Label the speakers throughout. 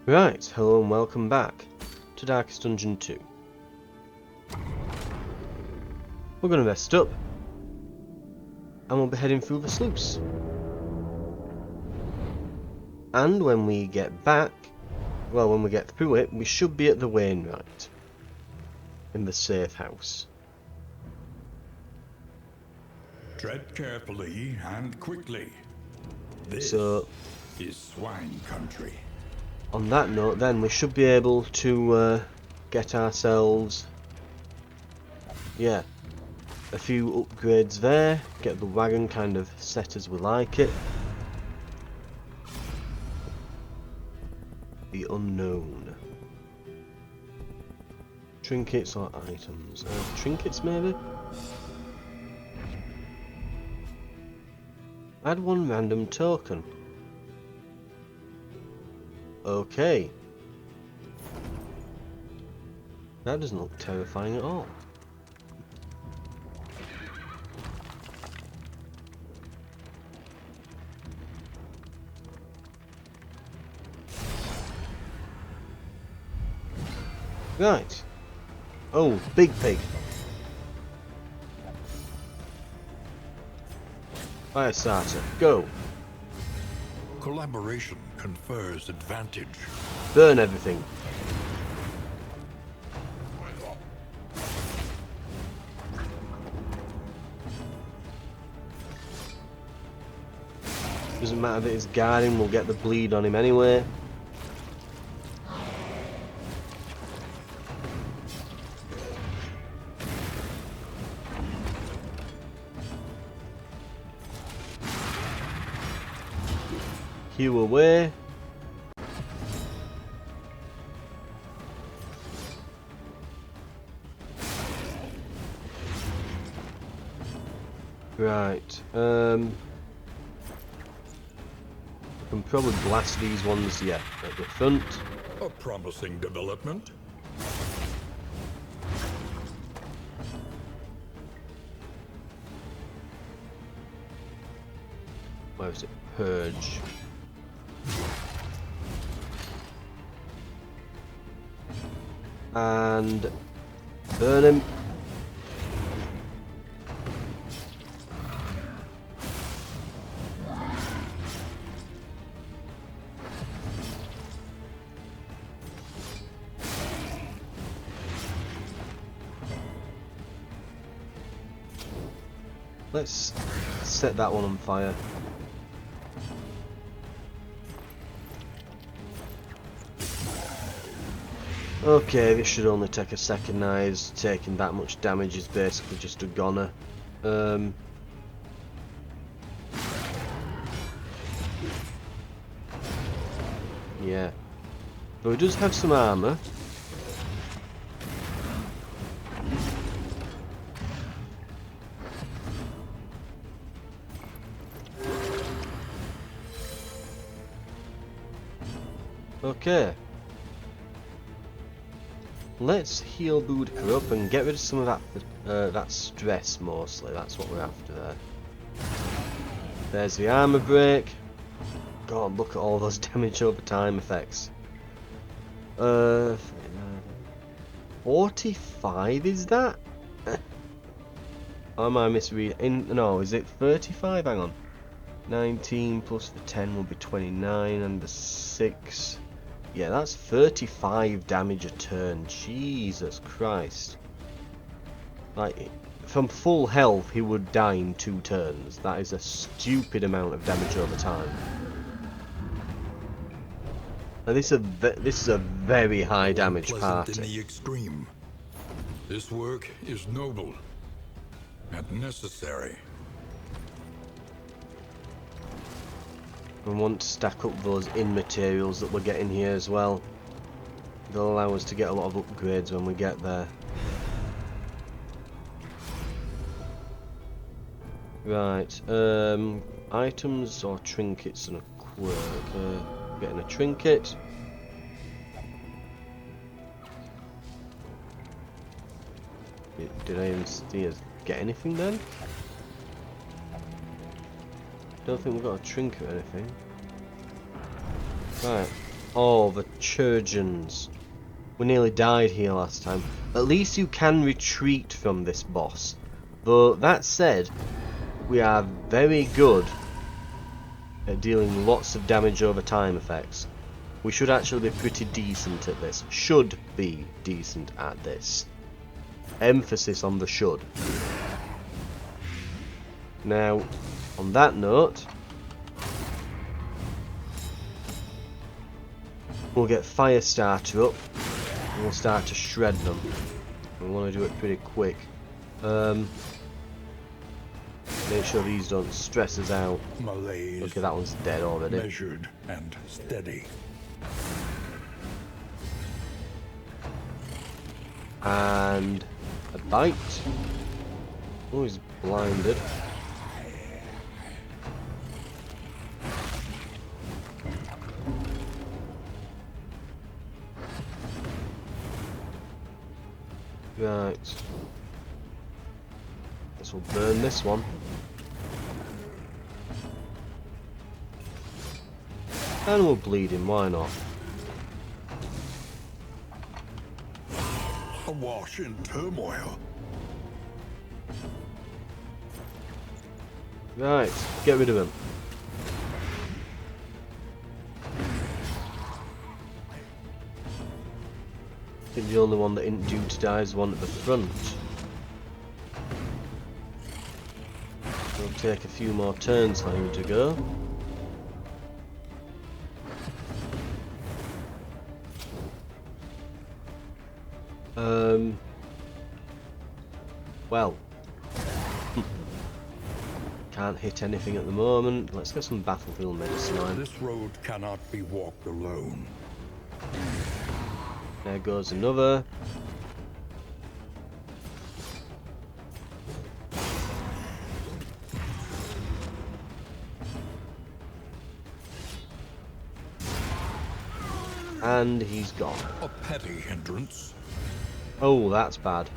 Speaker 1: Right, hello and welcome back to Darkest Dungeon 2. We're going to rest up and we'll be heading through the sluice. And when we get back, well, when we get through it, we should be at the Wainwright in the safe house.
Speaker 2: Tread carefully and quickly. This is swine country.
Speaker 1: On that note then, we should be able to get ourselves, a few upgrades there, get the wagon kind of set as we like it. The unknown. Trinkets or items? Trinkets maybe? Add one random token. Okay. That doesn't look terrifying at all. Right. Oh, big pig. Fire starter, go.
Speaker 2: Collaboration confers advantage.
Speaker 1: Burn everything. Doesn't matter that he's guarding, we'll get the bleed on him anyway. Hew away. Right. I can probably blast these ones, at the front.
Speaker 2: A promising development.
Speaker 1: Where is it? Purge. And burn him. Let's set that one on fire. Okay, this should only take a second now. Taking that much damage is basically just a goner. Yeah. But he does have some armour. Okay. Let's heal Boudica up and get rid of some of that stress mostly. That's what we're after there. There's the armor break. God, look at all those damage over time effects. 45 is that? Or am I misreading? No, is it 35? Hang on. 19 plus the 10 will be 29 and the 6. Yeah, that's 35 damage a turn. Jesus Christ. Like, from full health, he would die in 2 turns. That is a stupid amount of damage over time. Now, this is a very high damage party.
Speaker 2: In the extreme. This work is noble and necessary.
Speaker 1: We want to stack up those in materials that we're getting here as well. They'll allow us to get a lot of upgrades when we get there. Right, items or trinkets and a quirk. Getting a trinket. Did I even see us get anything then? Don't think we've got a trinket or anything. Right. Oh, the Churgeons. We nearly died here last time. At least you can retreat from this boss. But that said, we are very good at dealing lots of damage over time effects. We should actually be pretty decent at this. Should be decent at this. Emphasis on the should. Now, on that note, we'll get Firestarter up and we'll start to shred them. We want to do it pretty quick. Make sure these don't stress us out.
Speaker 2: Malaise.
Speaker 1: Okay, that one's dead already.
Speaker 2: Measured and steady.
Speaker 1: And a bite. Oh, he's blinded. Right. Guess we'll burn this one. And we'll bleed him, why not?
Speaker 2: Awash in turmoil.
Speaker 1: Right, get rid of him. I think the only one that isn't due to die is the one at the front. It'll take a few more turns for him to go. Well, can't hit anything at the moment. Let's get some battlefield medicine.
Speaker 2: This road cannot be walked alone.
Speaker 1: There goes another. And he's gone.
Speaker 2: A petty hindrance.
Speaker 1: Oh, that's bad.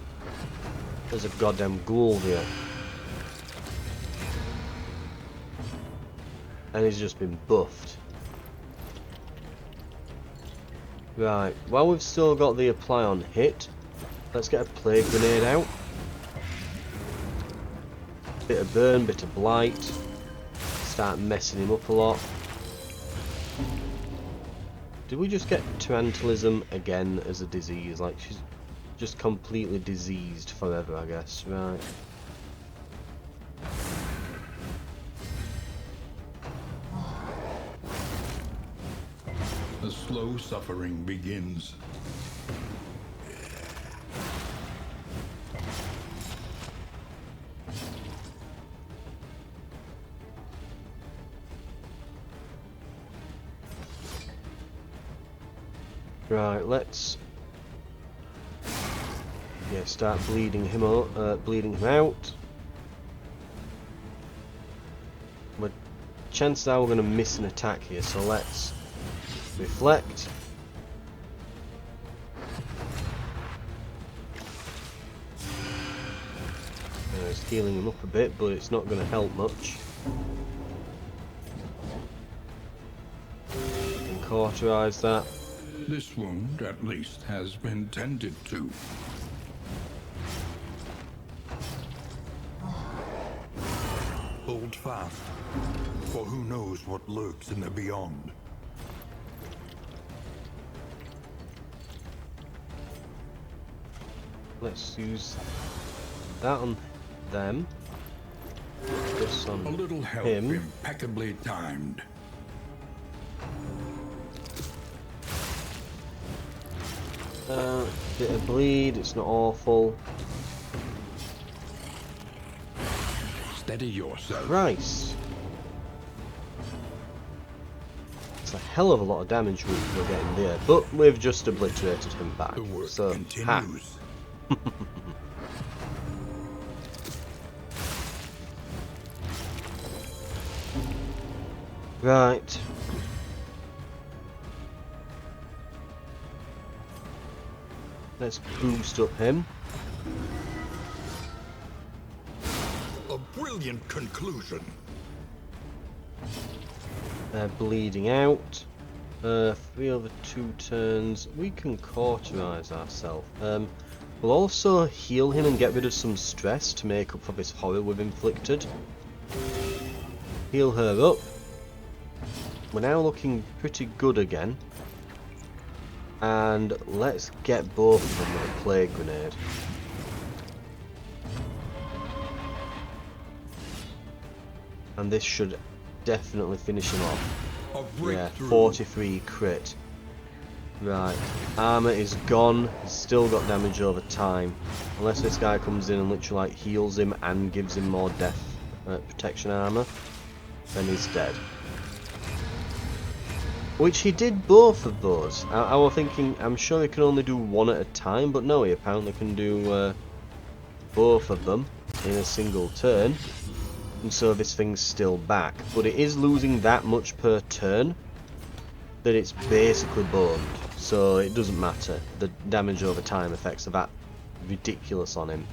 Speaker 1: There's a goddamn ghoul here. And he's just been buffed. Right, well we've still got the apply on hit. Let's get a plague grenade out. Bit of burn, bit of blight. Start messing him up a lot. Did we just get Tarantulism again as a disease? Like she's just completely diseased forever, I guess. Right.
Speaker 2: The slow suffering begins.
Speaker 1: Right, let's start bleeding him out. But chances are we're going to miss an attack here, so let's reflect. It's healing him up a bit, but it's not going to help much. And cauterize that.
Speaker 2: This wound, at least, has been tended to. Hold fast, for who knows what lurks in the beyond.
Speaker 1: Let's use that on them. This on
Speaker 2: A little help,
Speaker 1: him.
Speaker 2: impeccably timed.
Speaker 1: Bit of bleed, it's not awful.
Speaker 2: Steady yourself.
Speaker 1: Christ. It's a hell of a lot of damage we're getting there, but we've just obliterated him back.
Speaker 2: The work
Speaker 1: So,
Speaker 2: continues.
Speaker 1: Right. Let's boost up him.
Speaker 2: A brilliant conclusion.
Speaker 1: They're bleeding out. 3 over 2 turns. We can cauterize ourselves. We'll also heal him and get rid of some stress to make up for this horror we've inflicted. Heal her up. We're now looking pretty good again. And let's get both of them with a plague grenade. And this should definitely finish him off. Yeah, 43 crit. Right, armor is gone. He's still got damage over time. Unless this guy comes in and literally like heals him and gives him more death protection armor, then he's dead. Which he did both of those. I was thinking, I'm sure he can only do one at a time, but no, he apparently can do both of them in a single turn. And so this thing's still back. But it is losing that much per turn that it's basically boned. So it doesn't matter. The damage over time effects are that ridiculous on him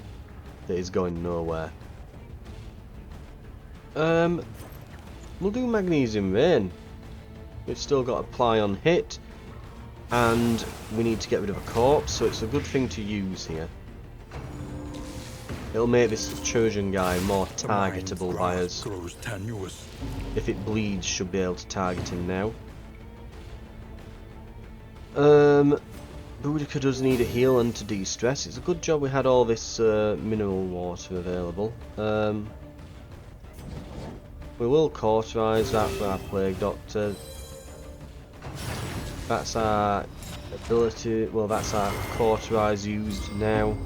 Speaker 1: that he's going nowhere. We'll do Magnesium Rain. We've still got Apply on hit, and we need to get rid of a corpse, so it's a good thing to use here. It'll make this Trojan guy more targetable by us. If it bleeds, should be able to target him now. Boudica does need a heal and to de-stress. It's a good job we had all this mineral water available. We will cauterize that for our Plague Doctor. That's our ability, well that's our cauterize used now.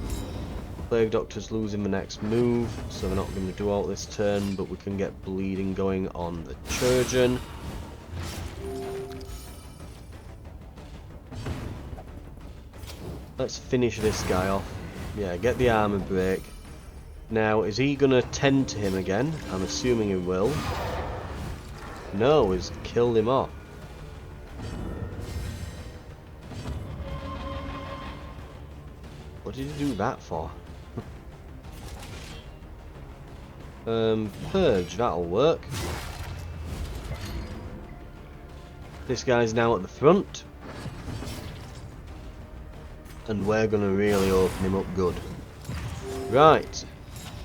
Speaker 1: Plague Doctor's losing the next move, so they're not going to do all this turn, but we can get bleeding going on the Trojan. Let's finish this guy off. Yeah, get the armor break. Now, is he going to tend to him again? I'm assuming he will. No, he's killed him off. What did he do that for? Purge, that'll work. This guy's now at the front. And we're gonna really open him up good. Right.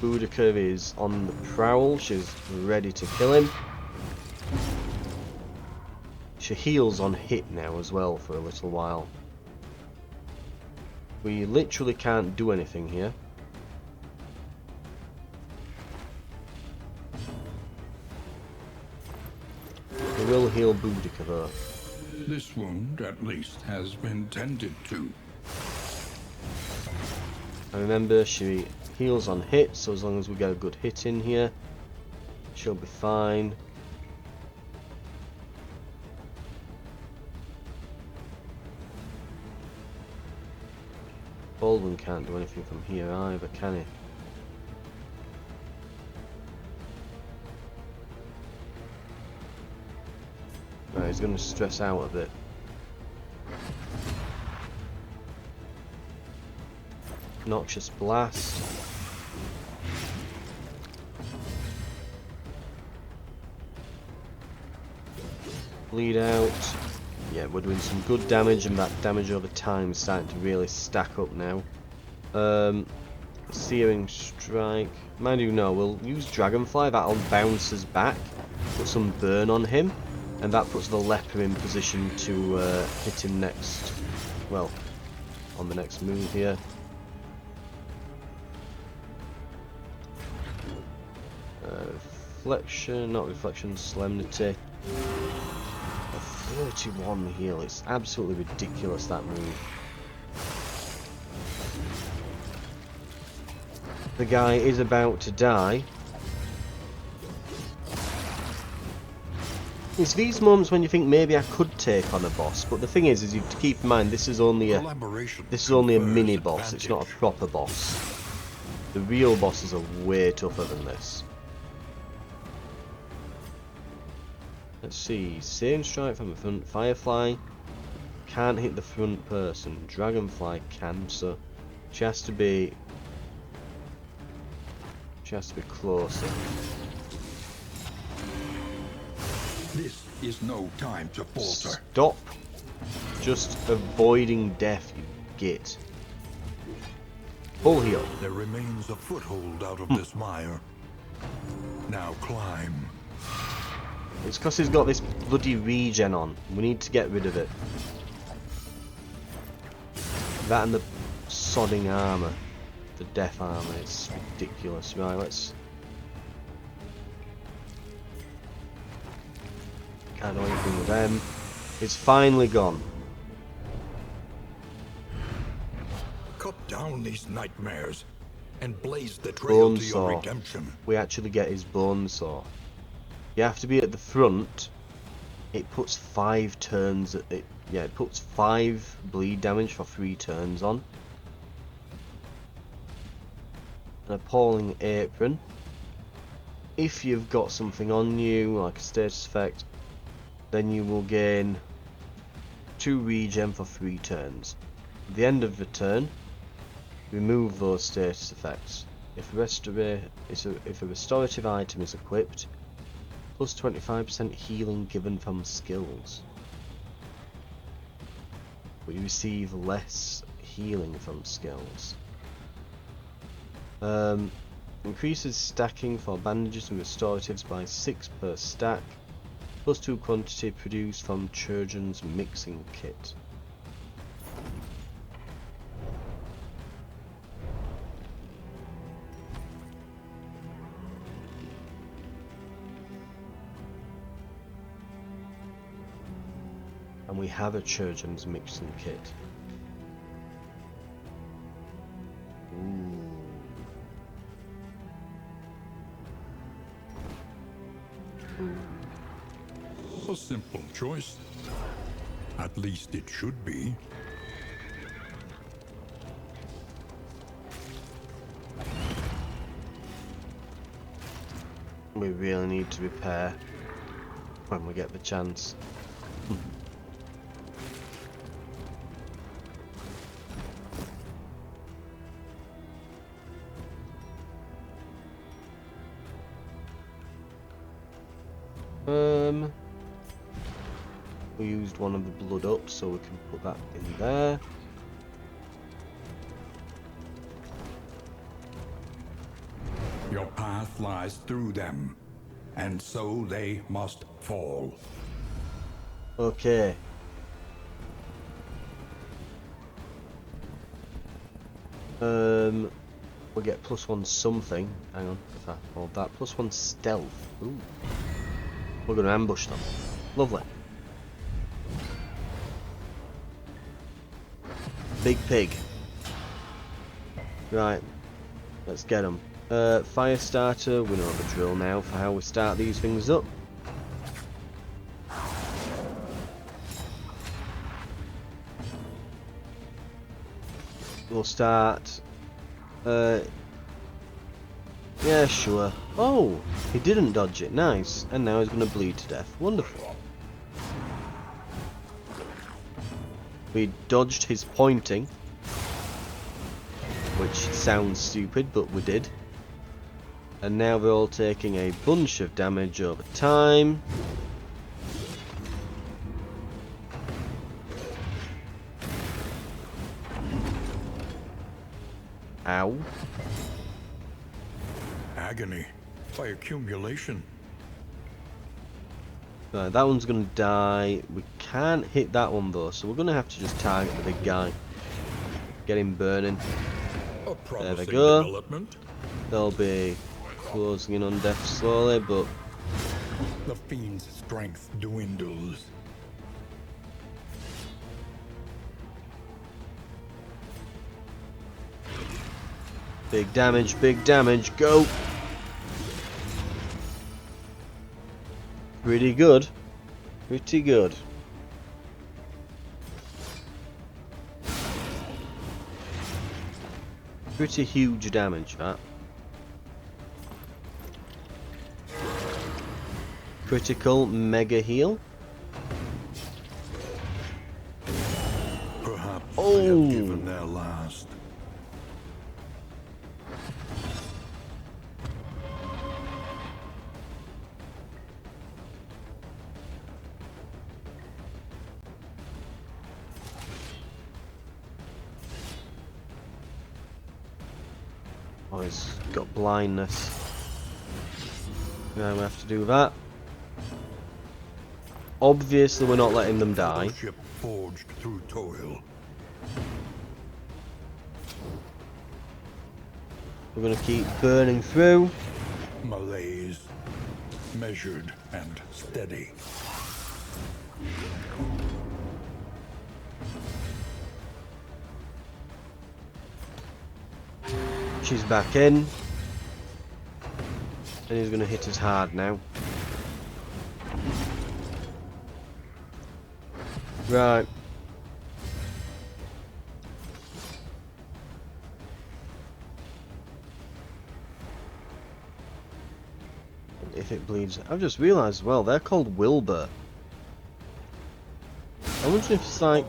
Speaker 1: Boudica is on the prowl. She's ready to kill him. She heals on hit now as well for a little while. We literally can't do anything here. We will heal Boudica though.
Speaker 2: This wound, at least, has been tended to.
Speaker 1: And remember, she heals on hit, so as long as we get a good hit in here, she'll be fine. Baldwin can't do anything from here either, can he? Right, he's going to stress out a bit. Noxious Blast. Bleed out. Yeah, we're doing some good damage, and that damage over time is starting to really stack up now. Searing Strike. Mind you, no, we'll use Dragonfly. That'll bounce us back, put some burn on him, and that puts the leper in position to hit him next. Well, on the next move here. Reflection, not reflection, solemnity. A 31 heal, it's absolutely ridiculous that move. The guy is about to die. It's these moments when you think maybe I could take on a boss, but the thing is you have to keep in mind this is only a mini boss. It's not a proper boss. The real bosses are way tougher than this. Let's see, same strike from the front. Firefly can't hit the front person. Dragonfly can, so she has to be closer.
Speaker 2: This is no time to falter.
Speaker 1: Stop just avoiding death, you git. Full heal.
Speaker 2: There remains a foothold out of this mire. Now climb.
Speaker 1: It's because he's got this bloody regen on. We need to get rid of it. That and the sodding armour. The death armour. It's ridiculous. Right, let's... Can't do anything with them. It's finally gone.
Speaker 2: Cut down these nightmares and blaze the trail to your redemption.
Speaker 1: We actually get his bone saw. You have to be at the front. It puts 5 turns at it. Yeah, it puts 5 bleed damage for 3 turns on. An appalling apron. If you've got something on you, like a status effect, then you will gain 2 regen for 3 turns. At the end of the turn, remove those status effects. If a restorative item is equipped, plus 25% healing given from skills. But you receive less healing from skills. Increases stacking for bandages and restoratives by 6 per stack. Plus 2 quantity produced from Churgeon's mixing kit. And we have a Churgeon's mixing kit. Ooh.
Speaker 2: A simple choice. At least it should be.
Speaker 1: We really need to repair when we get the chance. We used one of the blood up, so we can put that in there.
Speaker 2: Your path lies through them, and so they must fall.
Speaker 1: Okay. We'll get +1 something. Hang on, if I hold that. +1 stealth. Ooh. We're gonna ambush them. Lovely. Big pig. Right. Let's get them. Fire starter. We know the drill now for how we start these things up. We'll start. Yeah, sure. Oh, he didn't dodge it. Nice. And now he's going to bleed to death. Wonderful. We dodged his pointing, which sounds stupid, but we did. And now we're all taking a bunch of damage over time. Ow.
Speaker 2: Agony by accumulation.
Speaker 1: Right, that one's going to die. We can't hit that one though, so we're going to have to just target the big guy. Get him burning. There we go. They'll be closing in on death slowly, but
Speaker 2: the fiend's strength dwindles.
Speaker 1: big damage, go! Pretty good. Pretty good. Pretty huge damage, that. Critical mega heal.
Speaker 2: Perhaps they have given their last.
Speaker 1: Oh, he's got blindness. Now we have to do that. Obviously, we're not letting them die.
Speaker 2: Ship forged through toil.
Speaker 1: We're going to keep burning through.
Speaker 2: Malaise, measured and steady.
Speaker 1: She's back in. And he's going to hit us hard now. Right. If it bleeds... I've just realised as well, they're called Wilbur. I wonder if it's like...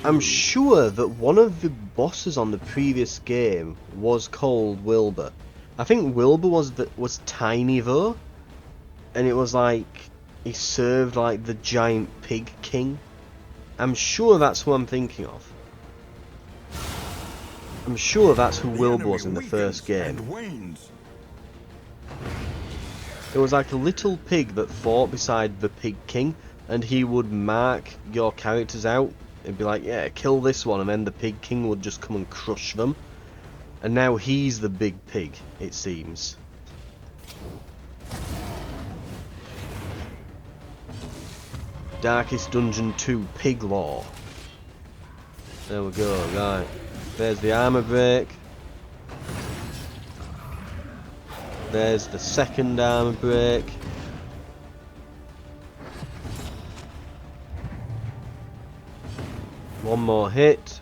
Speaker 1: I'm sure that one of the bosses on the previous game was called Wilbur. I think Wilbur was tiny though. And it was like... he served like the giant pig king. I'm sure that's who I'm thinking of. I'm sure that's who Wilbur was in the first game. It was like a little pig that fought beside the pig king, and he would mark your characters out. It'd be like, yeah, kill this one, and then the pig king would just come and crush them. And now he's the big pig, it seems. Darkest Dungeon 2 Pig Law. There we go, right. There's the armor break. There's the second armor break. One more hit.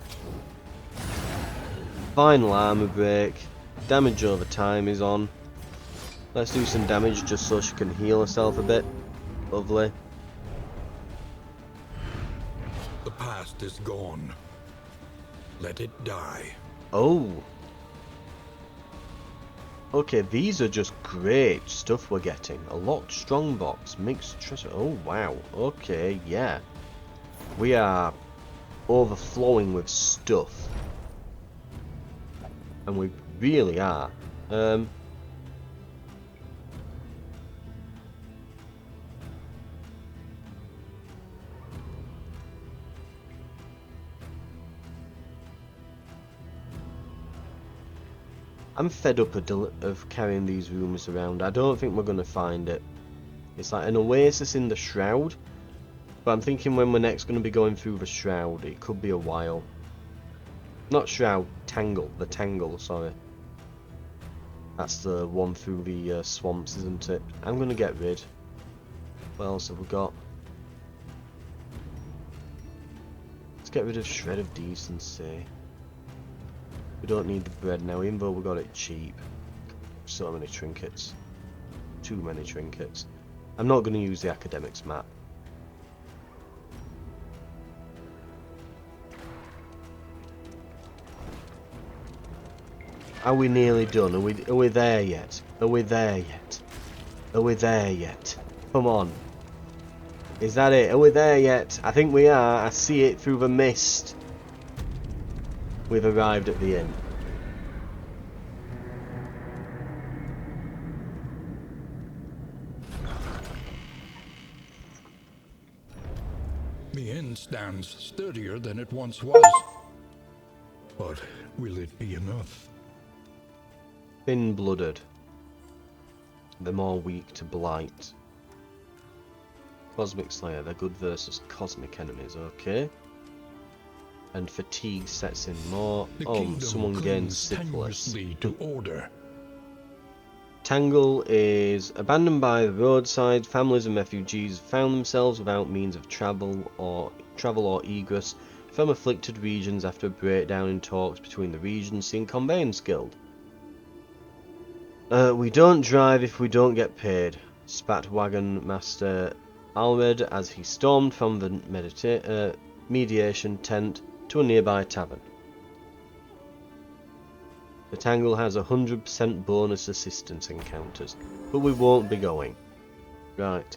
Speaker 1: Final armor break. Damage over time is on. Let's do some damage just so she can heal herself a bit. Lovely.
Speaker 2: The past is gone. Let it die.
Speaker 1: Oh. Okay, these are just great stuff we're getting. A locked strongbox, mixed treasure. Oh wow. Okay, yeah. We are overflowing with stuff. And we really are. I'm fed up of carrying these rooms around. I don't think we're going to find it. It's like an oasis in the Shroud. But I'm thinking when we're next going to be going through the Shroud, it could be a while. Not Shroud, Tangle. The Tangle, sorry. That's the one through the swamps, isn't it? I'm going to get rid. What else have we got? Let's get rid of Shred of Decency. We don't need the bread now, even though we got it cheap. So many trinkets. Too many trinkets. I'm not going to use the academics map. Are we nearly done? Are we there yet? Are we there yet? Are we there yet? Come on. Is that it? Are we there yet? I think we are. I see it through the mist. We've arrived at the inn.
Speaker 2: The inn stands sturdier than it once was. But will it be enough?
Speaker 1: Thin-blooded. They're more weak to blight. Cosmic Slayer, they're good versus cosmic enemies, okay. And fatigue sets in more. Oh, someone gains syphilis.
Speaker 2: To order.
Speaker 1: Tangle is abandoned by the roadside. Families and refugees found themselves without means of travel or egress from afflicted regions after a breakdown in talks between the Regency and Conveyance Guild. We don't drive if we don't get paid, spat Wagon Master Alred as he stormed from the mediation tent to a nearby tavern. The Tangle has 100% bonus assistance encounters, but we won't be going. Right.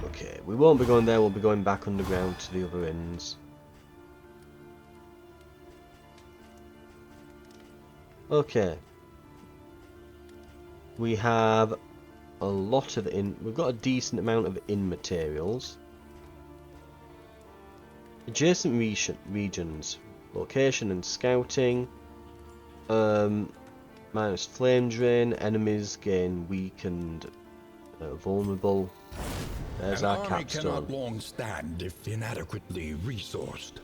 Speaker 1: Okay, we won't be going there, we'll be going back underground to the other inns. Okay. We have a lot of we've got a decent amount of materials. Adjacent regions. Location and scouting. Minus flame drain. Enemies gain weak and vulnerable. There's
Speaker 2: An
Speaker 1: our
Speaker 2: army
Speaker 1: capstone.
Speaker 2: cannot long stand if inadequately resourced.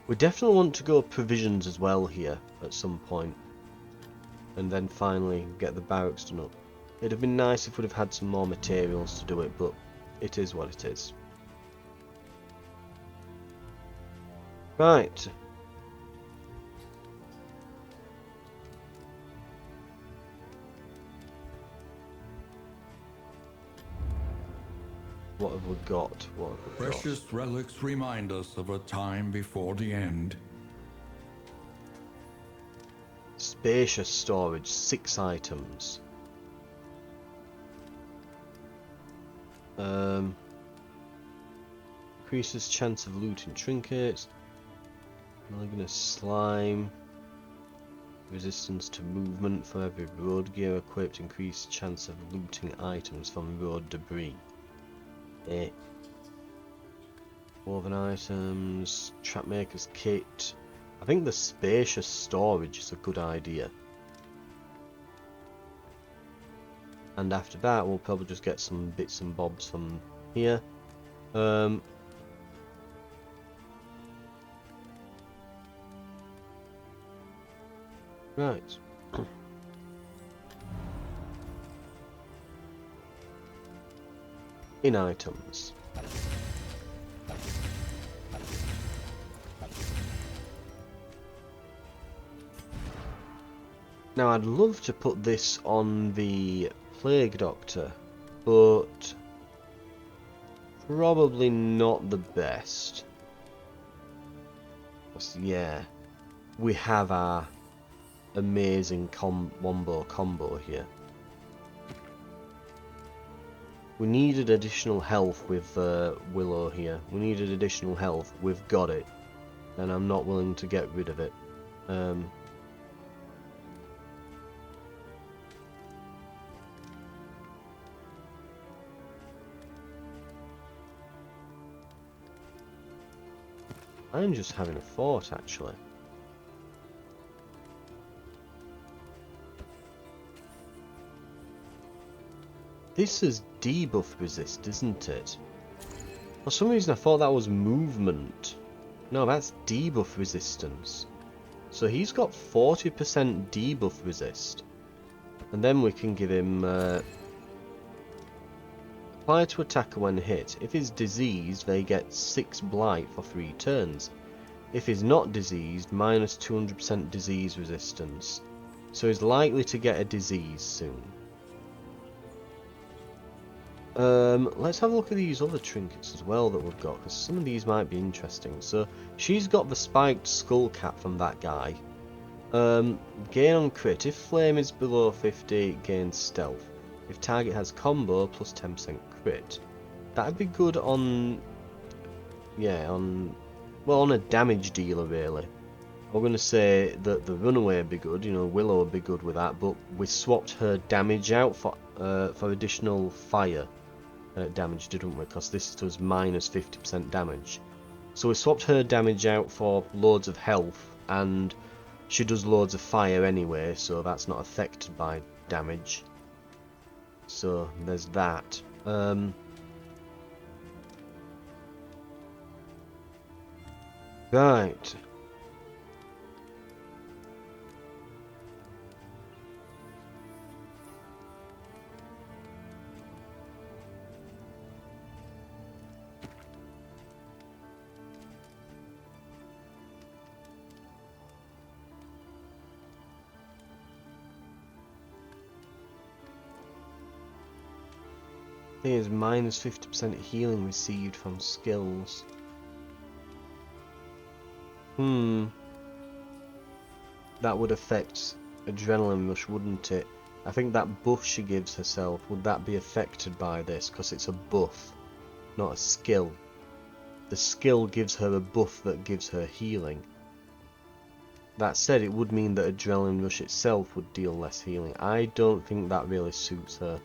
Speaker 1: We definitely want to go provisions as well here at some point. And then finally get the barracks done up. It'd have been nice if we'd have had some more materials to do it, but it is what it is. Right. What have we got? What have we got?
Speaker 2: Precious relics remind us of a time before the end.
Speaker 1: Spacious storage, 6 items. Increases chance of looting trinkets. Malignant slime. Resistance to movement for every road gear equipped. Increased chance of looting items from road debris. Woven items. Trapmaker's kit. I think the spacious storage is a good idea. And after that, we'll probably just get some bits and bobs from here. Right. In items. Now I'd love to put this on the Plague Doctor, but probably not the best. Yeah, we have our amazing wombo combo here. We needed additional health with Willow here. We needed additional health. We've got it, and I'm not willing to get rid of it. I'm just having a thought, actually. This is debuff resist, isn't it? For some reason I thought that was movement. No, that's debuff resistance. So he's got 40% debuff resist. And then we can give him... apply to attacker when hit. If he's diseased, they get 6 blight for 3 turns. If he's not diseased, minus 200% disease resistance. So he's likely to get a disease soon. Let's have a look at these other trinkets as well that we've got, because some of these might be interesting. So she's got the spiked skull cap from that guy. Gain on crit. If flame is below 50, gains stealth. If target has combo, plus 10% crit. That'd be good on... yeah, on... well, on a damage dealer, really. I'm going to say that the runaway would be good, you know, Willow would be good with that, but we swapped her damage out for additional fire damage, didn't we? Because this does minus 50% damage. So we swapped her damage out for loads of health, and she does loads of fire anyway, so that's not affected by damage. So there's that. Right. Here's minus 50% healing received from skills. That would affect Adrenaline Rush, wouldn't it? I think that buff she gives herself, would that be affected by this? Because it's a buff, not a skill. The skill gives her a buff that gives her healing. That said, it would mean that Adrenaline Rush itself would deal less healing. I don't think that really suits her.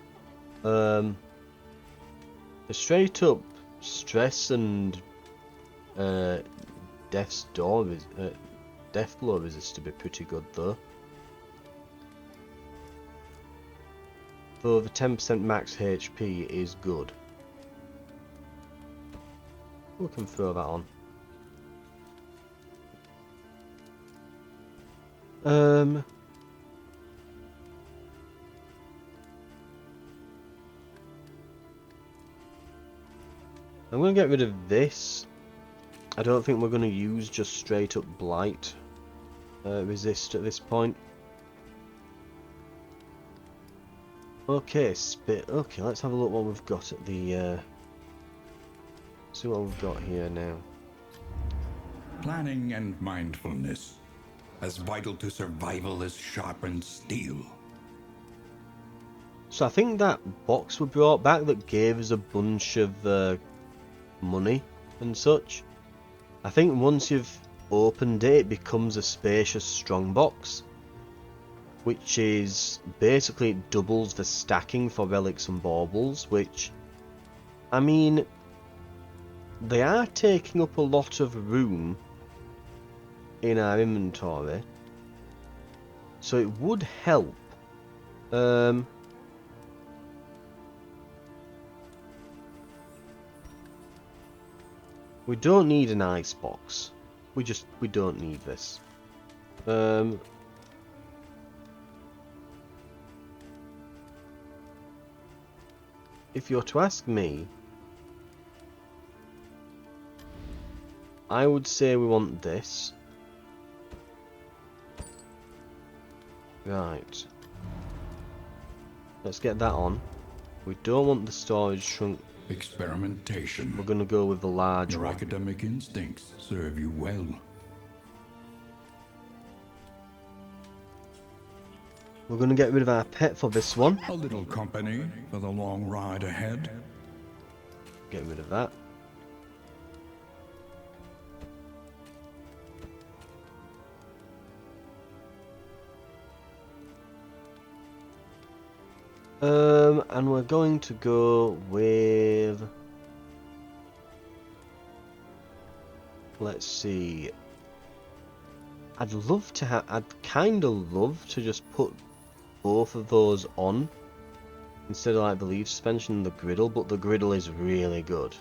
Speaker 1: The straight up stress and Death's Door is Death Blow resist to be pretty good though. Though the 10% max HP is good. We can throw that on. I'm going to get rid of this. I don't think we're going to use just straight up Blight resist at this point. Okay, spit. Okay, let's have a look what we've got at the. See what we've got here now.
Speaker 2: Planning and mindfulness, as vital to survival as sharpened steel.
Speaker 1: So I think that box we brought back that gave us a bunch of money and such. I think once you've opened it, it becomes a spacious strong box, which is basically it doubles the stacking for relics and baubles, which, I mean, they are taking up a lot of room in our inventory, so it would help. We don't need an ice box. We don't need this. If you're to ask me, I would say we want this. Right. Let's get that on. We don't want the storage shrunk.
Speaker 2: Experimentation.
Speaker 1: We're going to go with the large
Speaker 2: Your
Speaker 1: one.
Speaker 2: academic instincts serve you well.
Speaker 1: We're going to get rid of our pet for this one.
Speaker 2: A little company for the long ride ahead.
Speaker 1: Get rid of that. And we're going to go with, let's see, I'd kind of love to just put both of those on instead of like the leaf suspension and the griddle, but the griddle is really good.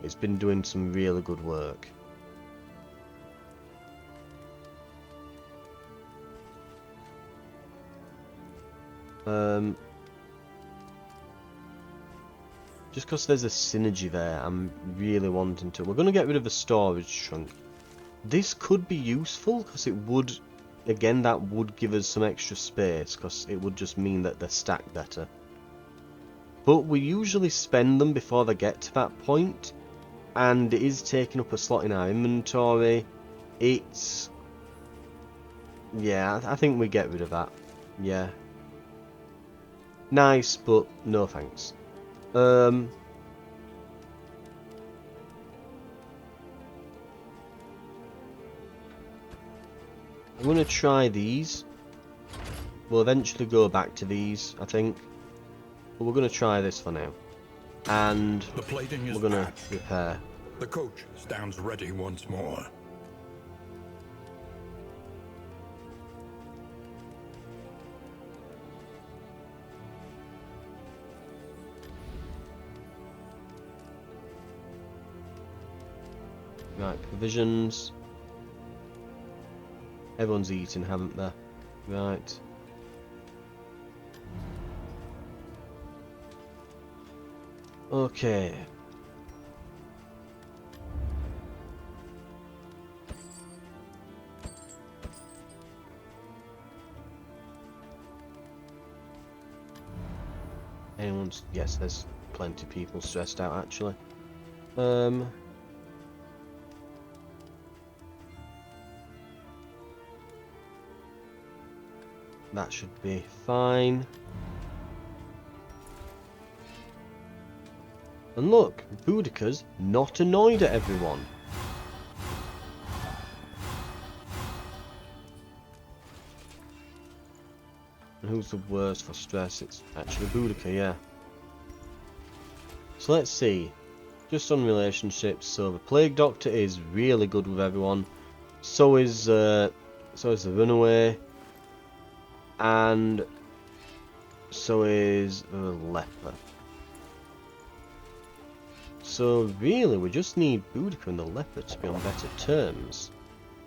Speaker 1: It's been doing some really good work. Just because there's a synergy there, I'm really wanting to. We're going to get rid of the storage trunk. This could be useful because it would, again, that would give us some extra space because it would just mean that they're stacked better. But we usually spend them before they get to that point, and it is taking up a slot in our inventory. It's, yeah, I think we get rid of that. Yeah. Nice, but no thanks. I'm going to try these. We'll eventually go back to these, I think. But we're going to try this for now. And
Speaker 2: The plating is
Speaker 1: we're going to
Speaker 2: patched.
Speaker 1: repair.
Speaker 2: The coach stands ready once more.
Speaker 1: Right, provisions. Everyone's eaten, haven't they? Right. Okay. Anyone's... Yes, there's plenty of people stressed out, actually. That should be fine. And look, Boudica's not annoyed at everyone. who's the worst for stress? It's actually Boudica, yeah. So let's see. Just on relationships, so the Plague Doctor is really good with everyone. So is the Runaway. And so is the Leper. So really, we just need Boudica and the Leper to be on better terms.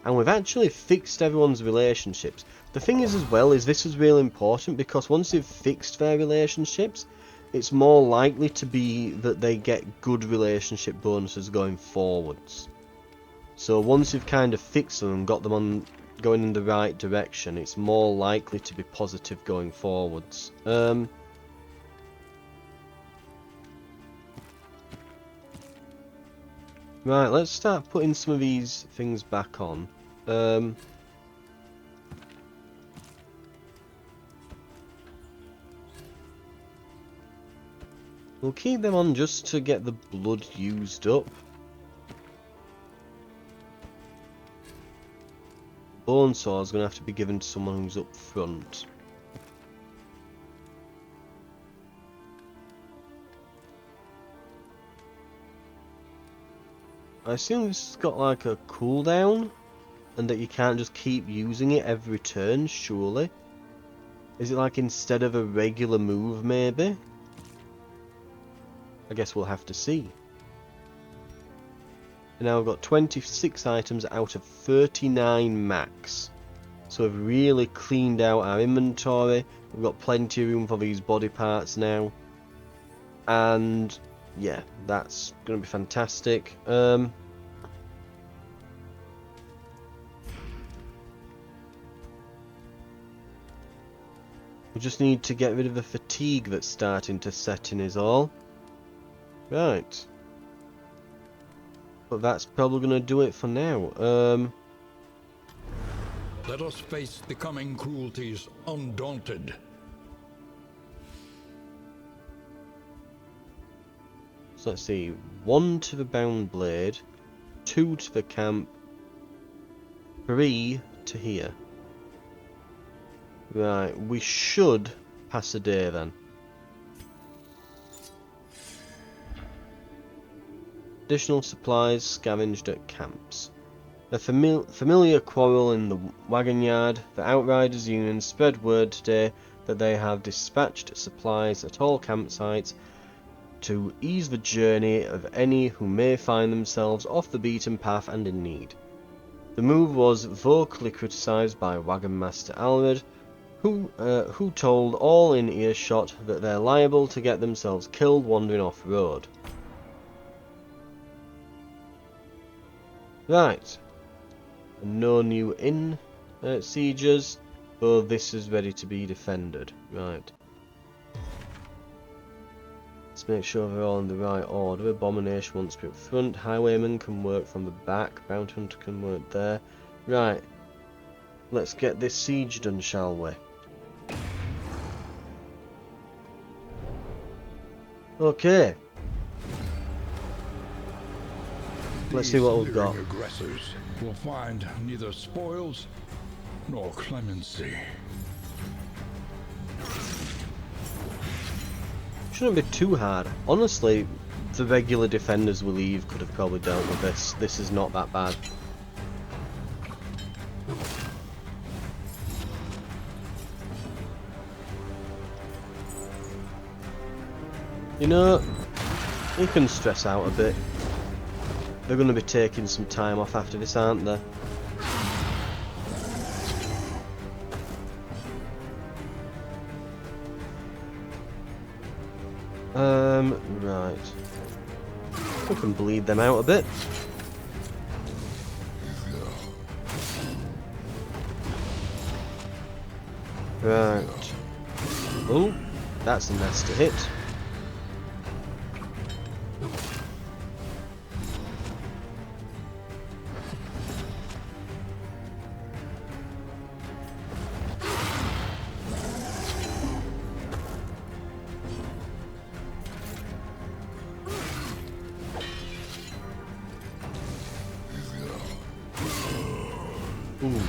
Speaker 1: And we've actually fixed everyone's relationships. The thing is as well, is this is really important because once you've fixed their relationships, it's more likely to be that they get good relationship bonuses going forwards. So once you've kind of fixed them and got them on going in the right direction, it's more likely to be positive going forwards. Right, let's start putting some of these things back on. We'll keep them on just to get the blood used up. Bone saw is going to have to be given to someone who's up front. I assume this has got like a cooldown, and that you can't just keep using it every turn, surely? Is it like instead of a regular move, maybe? I guess we'll have to see. And now we've got 26 items out of 39 max. So we've really cleaned out our inventory. We've got plenty of room for these body parts now. And yeah, that's going to be fantastic. We just need to get rid of the fatigue that's starting to set in is all. Right. But that's probably going to do it for now.
Speaker 2: Let us face the coming cruelties undaunted.
Speaker 1: So let's see. 1 to the bound blade, 2 to the camp, 3 to here. Right, we should pass a day then. Additional supplies scavenged at camps. A familiar quarrel in the wagon yard. The Outriders Union spread word today that they have dispatched supplies at all campsites to ease the journey of any who may find themselves off the beaten path and in need. The move was vocally criticised by Wagon Master Alred, who told all in earshot that they're liable to get themselves killed wandering off-road. Right. No new inn sieges, but this is ready to be defended. Right. Let's make sure they're all in the right order. Abomination wants to be up front. Highwayman can work from the back. Bounty Hunter can work there. Right. Let's get this siege done, shall we? Okay. Let's see what we've got.
Speaker 2: Aggressors will find neither spoils nor clemency.
Speaker 1: Shouldn't be too hard. Honestly, the regular defenders we leave could have probably dealt with this. This is not that bad. You know, you can stress out a bit. They're going to be taking some time off after this, aren't they? Right. We can bleed them out a bit. Right. Oh, that's a nasty hit. Ooh.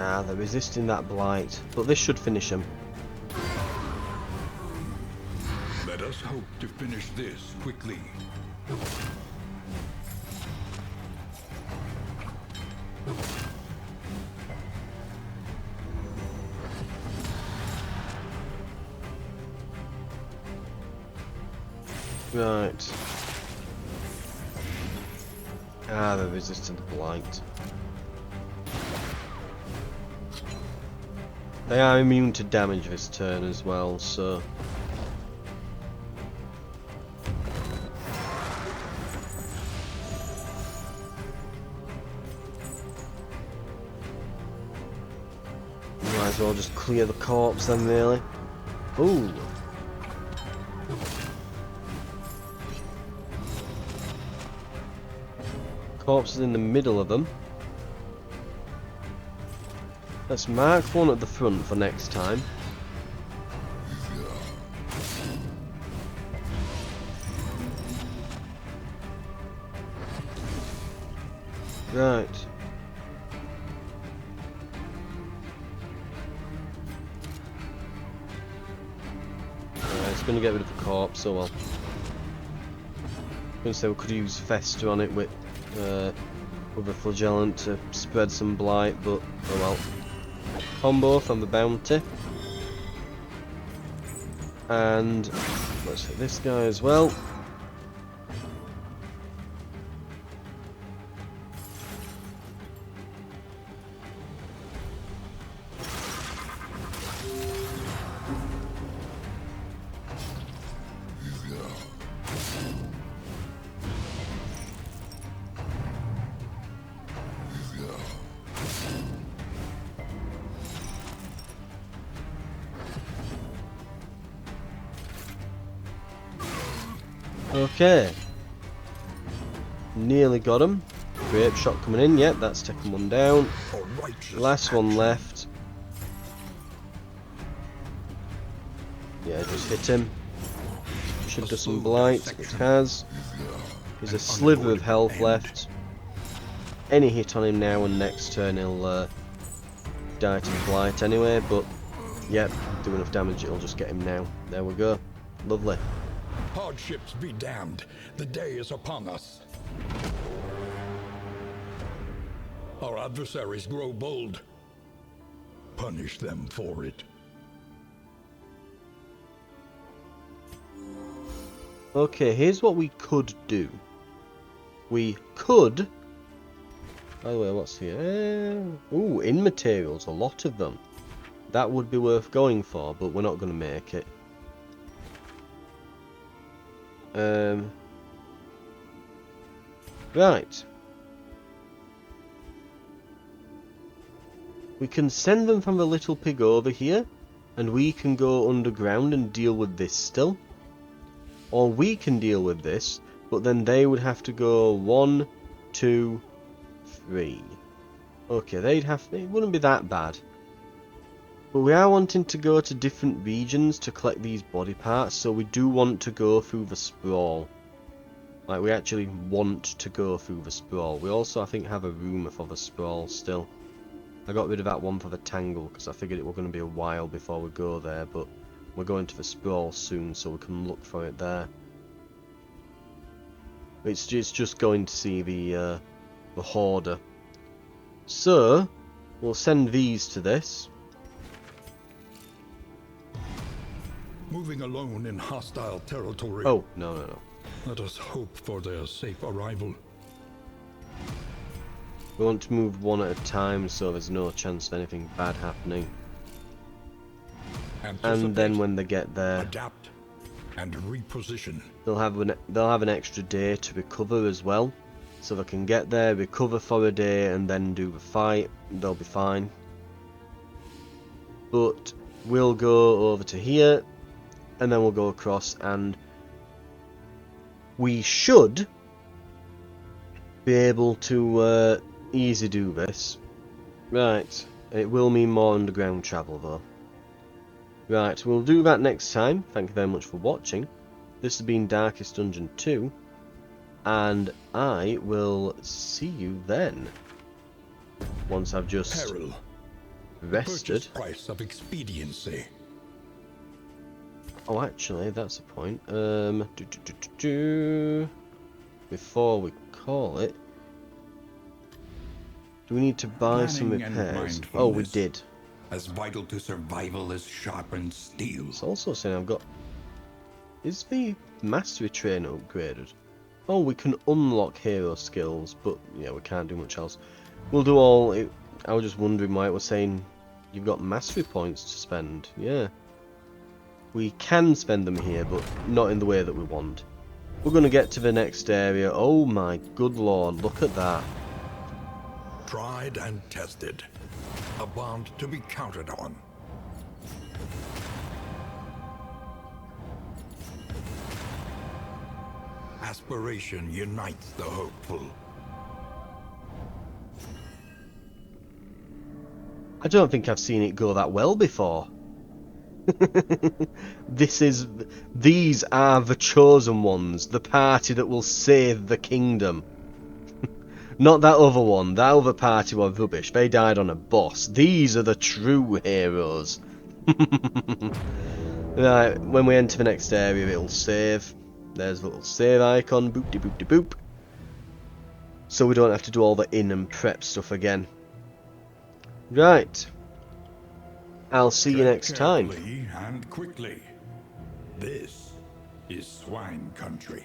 Speaker 1: Ah, they're resisting that blight, but this should finish them.
Speaker 2: Let us hope to finish this quickly.
Speaker 1: Right. Ah, they're resisting the blight. They are immune to damage this turn as well, so... Might as well just clear the corpse then, really. Ooh! Corpse is in the middle of them. Let's mark one at the front for next time. Right. It's going to get rid of the corpse, so well. I was going to say we could use Fester on it with a flagellant to spread some blight, but oh well. Combo from the bounty. And let's hit this guy as well. Okay. Nearly got him. Grape shot coming in. Yep, that's taken one down. Last one left. Yeah, just hit him. Should do some blight. It has. There's a sliver of health left. Any hit on him now and next turn he'll die to blight anyway, but yep, do enough damage it'll just get him now. There we go. Lovely.
Speaker 2: Hardships be damned. The day is upon us. Our adversaries grow bold. Punish them for it.
Speaker 1: Okay, here's what we could do. We could... By the way, what's here? Ooh, in materials, a lot of them. That would be worth going for, but we're not going to make it. Right. We can send them from the little pig over here, and we can go underground and deal with this still. Or we can deal with this, but then they would have to go 1, 2, 3. Okay, they'd have... It wouldn't be that bad. But we are wanting to go to different regions to collect these body parts, so we do want to go through the sprawl. Like, we actually want to go through the sprawl. We also, I think, have a rumour for the sprawl still. I got rid of that one for the tangle, because I figured it was going to be a while before we go there, but we're going to the sprawl soon, so we can look for it there. It's just going to see the hoarder. So, we'll send these to this.
Speaker 2: Moving alone in hostile territory.
Speaker 1: Oh, no.
Speaker 2: Let us hope for their safe arrival.
Speaker 1: We want to move one at a time, so there's no chance of anything bad happening. And then when they get there,
Speaker 2: adapt and reposition.
Speaker 1: They'll have an extra day to recover as well, so they can get there, recover for a day, and then do the fight. They'll be fine. But we'll go over to here, and then we'll go across, and we should be able to easy do this. Right, it will mean more underground travel though. Right, we'll do that next time. Thank you very much for watching. This has been Darkest Dungeon 2, and I will see you then. Once I've just rested.
Speaker 2: Purchase price of expediency.
Speaker 1: Oh, actually, that's a point. Before we call it, do we need to buy some
Speaker 2: Planning and
Speaker 1: repairs? Oh, we
Speaker 2: mindfulness.
Speaker 1: did.
Speaker 2: As vital to survival as sharpened steel.
Speaker 1: It's also saying I've got... Is the mastery trainer upgraded? Oh, we can unlock hero skills, but yeah, we can't do much else. We'll do all... I was just wondering why it was saying you've got mastery points to spend. Yeah. We can spend them here, but not in the way that we want. We're going to get to the next area. Oh my good lord, look at that.
Speaker 2: Tried and tested. A bond to be counted on. Aspiration unites the hopeful.
Speaker 1: I don't think I've seen it go that well before. These are the chosen ones, the party that will save the kingdom. Not that other one. That other party were rubbish. They died on a boss. These are the true heroes. Right, when we enter the next area, it'll save. There's the little save icon. Boop de boop de boop. So we don't have to do all the in and prep stuff again. Right. I'll see you next time.
Speaker 2: Carefully and quickly. This is swine country.